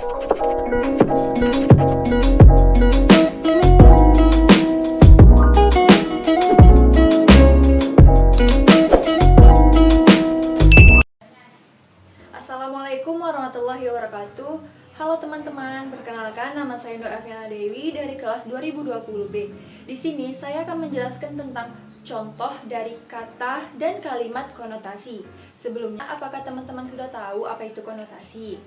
Assalamualaikum warahmatullahi wabarakatuh. Halo teman-teman, perkenalkan nama saya Nur Afiana Dewi dari kelas 2020B. Di sini saya akan menjelaskan tentang contoh dari kata dan kalimat konotasi. Sebelumnya, apakah teman-teman sudah tahu apa itu konotasi?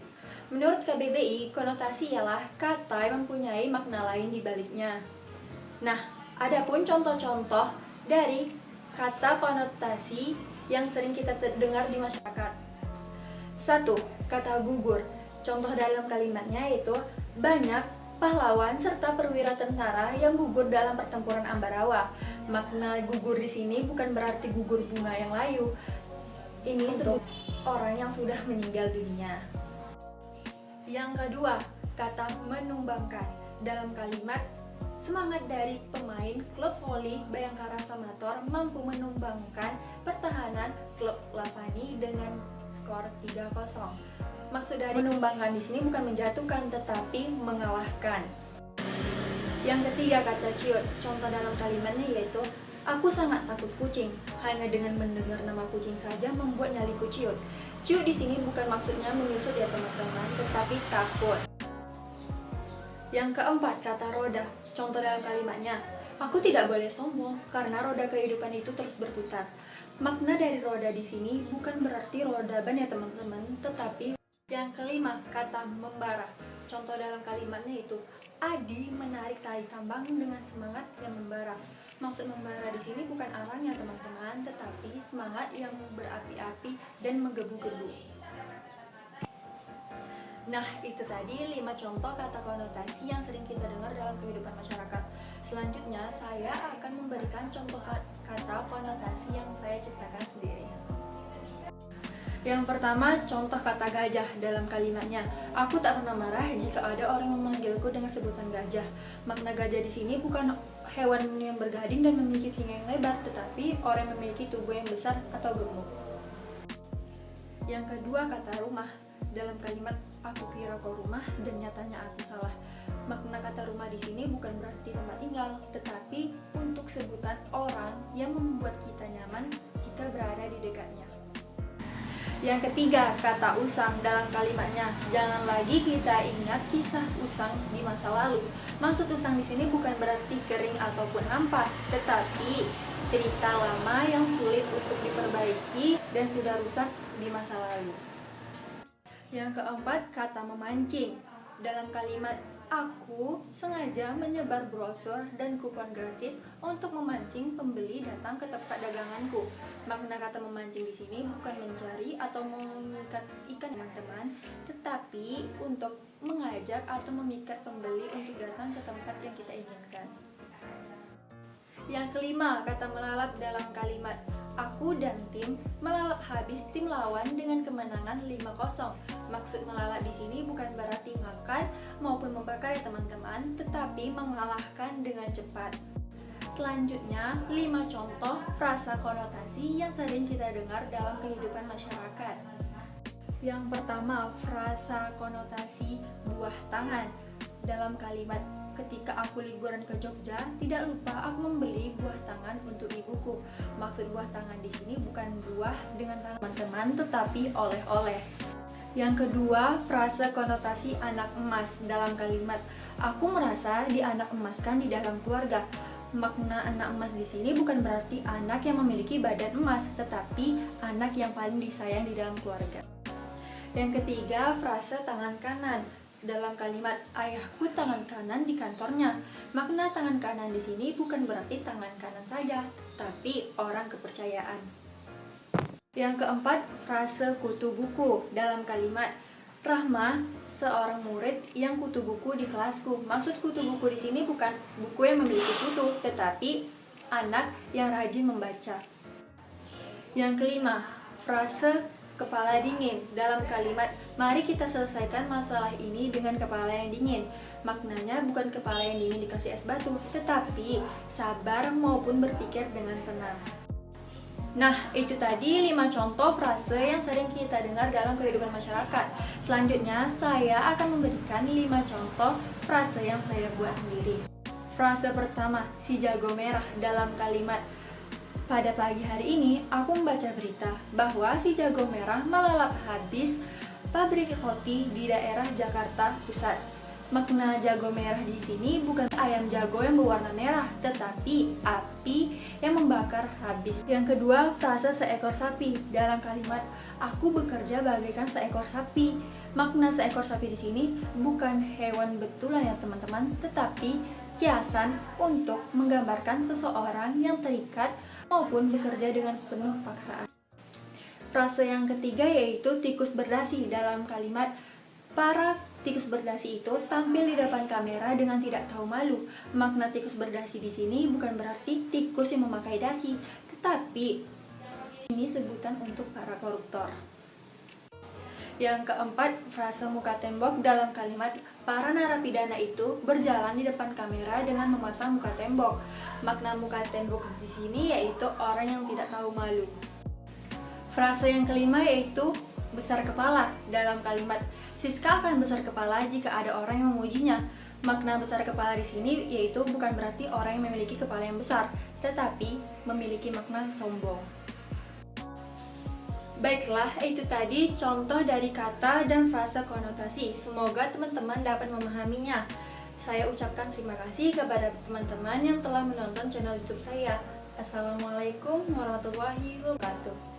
Menurut KBBI, konotasi ialah kata yang mempunyai makna lain di baliknya. Nah, adapun contoh-contoh dari kata konotasi yang sering kita dengar di masyarakat. 1. Kata gugur. Contoh dalam kalimatnya yaitu banyak pahlawan serta perwira tentara yang gugur dalam pertempuran Ambarawa. Makna gugur di sini bukan berarti gugur bunga yang layu. Ini untuk orang yang sudah meninggal dunia. Yang kedua, kata menumbangkan. Dalam kalimat, semangat dari pemain klub voli Bayangkara Samator mampu menumbangkan pertahanan klub Lavani dengan skor 3-0. Maksud dari menumbangkan di sini bukan menjatuhkan tetapi mengalahkan. Yang ketiga, kata ciut. Contoh dalam kalimatnya yaitu aku sangat takut kucing. Hanya dengan mendengar nama kucing saja membuat nyaliku ciut. Ciut di sini bukan maksudnya menyusut ya teman-teman, tetapi takut. Yang keempat, kata roda. Contoh dalam kalimatnya, aku tidak boleh sombong karena roda kehidupan itu terus berputar. Makna dari roda di sini bukan berarti roda ban ya teman-teman, tetapi yang kelima, kata membara. Contoh dalam kalimatnya itu Adi menarik tali tambang dengan semangat yang membara. Maksud membara di sini bukan arangnya teman-teman, tetapi semangat yang berapi-api dan menggebu-gebu. Nah, itu tadi 5 contoh kata konotasi yang sering kita dengar dalam kehidupan masyarakat. Selanjutnya, saya akan memberikan contoh kata konotasi yang saya ciptakan sendiri. Yang pertama, contoh kata gajah dalam kalimatnya. Aku tak pernah marah jika ada orang memanggilku dengan sebutan gajah. Makna gajah di sini bukan hewan yang bergading dan memiliki telinga yang lebar, tetapi orang yang memiliki tubuh yang besar atau gemuk. Yang kedua, kata rumah. Dalam kalimat aku kira kau rumah dan nyatanya aku salah. Makna kata rumah di sini bukan berarti tempat tinggal, tetapi untuk sebutan orang yang membuat kita nyaman jika berada di dekatnya. Yang ketiga, kata usang dalam kalimatnya. Jangan lagi kita ingat kisah usang di masa lalu. Maksud usang di sini bukan berarti kering ataupun hampa, tetapi cerita lama yang sulit untuk diperbaiki dan sudah rusak di masa lalu. Yang keempat, kata memancing. Dalam kalimat aku sengaja menyebar brosur dan kupon gratis untuk memancing pembeli datang ke tempat daganganku. Makna kata memancing di sini bukan mencari atau mengikat ikan teman-teman, tetapi untuk mengajak atau memikat pembeli untuk datang ke tempat yang kita inginkan. Yang kelima, kata melalap dalam kalimat aku dan tim melalap habis tim lawan dengan kemenangan 5-0. Maksud melalap di sini bukan berarti makan maupun membakar ya teman-teman, tetapi mengalahkan dengan cepat. Selanjutnya, 5 contoh frasa konotasi yang sering kita dengar dalam kehidupan masyarakat. Yang pertama, frasa konotasi buah tangan. Dalam kalimat ketika aku liburan ke Jogja, tidak lupa aku membeli buah tangan untuk ibuku. Maksud buah tangan di sini bukan buah dengan tangan teman-teman, tetapi oleh-oleh. Yang kedua, frase konotasi anak emas dalam kalimat aku merasa dianak emaskan di dalam keluarga. Makna anak emas di sini bukan berarti anak yang memiliki badan emas, tetapi anak yang paling disayang di dalam keluarga. Yang ketiga, frase tangan kanan. Dalam kalimat ayahku tangan kanan di kantornya. Makna tangan kanan di sini bukan berarti tangan kanan saja, tapi orang kepercayaan. Yang keempat, frase kutu buku. Dalam kalimat Rahma, seorang murid yang kutu buku di kelasku. Maksud kutu buku di sini bukan buku yang memiliki kutu, tetapi anak yang rajin membaca. Yang kelima, frase kepala dingin. Dalam kalimat mari kita selesaikan masalah ini dengan kepala yang dingin. Maknanya bukan kepala yang dingin dikasih es batu, tetapi sabar maupun berpikir dengan tenang. Nah, itu tadi 5 contoh frase yang sering kita dengar dalam kehidupan masyarakat. Selanjutnya, saya akan memberikan 5 contoh frase yang saya buat sendiri. Frase pertama, si jago merah dalam kalimat. Pada pagi hari ini, aku membaca berita bahwa si jago merah melalap habis pabrik roti di daerah Jakarta Pusat. Makna jago merah di sini bukan ayam jago yang berwarna merah, tetapi api yang membakar habis. Yang kedua, frase seekor sapi dalam kalimat aku bekerja bagaikan seekor sapi. Makna seekor sapi di sini bukan hewan betulan ya teman-teman, tetapi kiasan untuk menggambarkan seseorang yang terikat maupun bekerja dengan penuh paksaan. Frase yang ketiga yaitu tikus berdasi dalam kalimat para tikus berdasi itu tampil di depan kamera dengan tidak tahu malu. Makna tikus berdasi di sini bukan berarti tikus yang memakai dasi, tetapi ini sebutan untuk para koruptor. Yang keempat, frase muka tembok dalam kalimat para narapidana itu berjalan di depan kamera dengan memasang muka tembok. Makna muka tembok di sini yaitu orang yang tidak tahu malu. Frase yang kelima yaitu besar kepala dalam kalimat Siska akan besar kepala jika ada orang yang memujinya. Makna besar kepala di sini yaitu bukan berarti orang yang memiliki kepala yang besar, tetapi memiliki makna sombong. Baiklah, itu tadi contoh dari kata dan frase konotasi. Semoga teman-teman dapat memahaminya. Saya ucapkan terima kasih kepada teman-teman yang telah menonton channel YouTube saya. Assalamualaikum warahmatullahi wabarakatuh.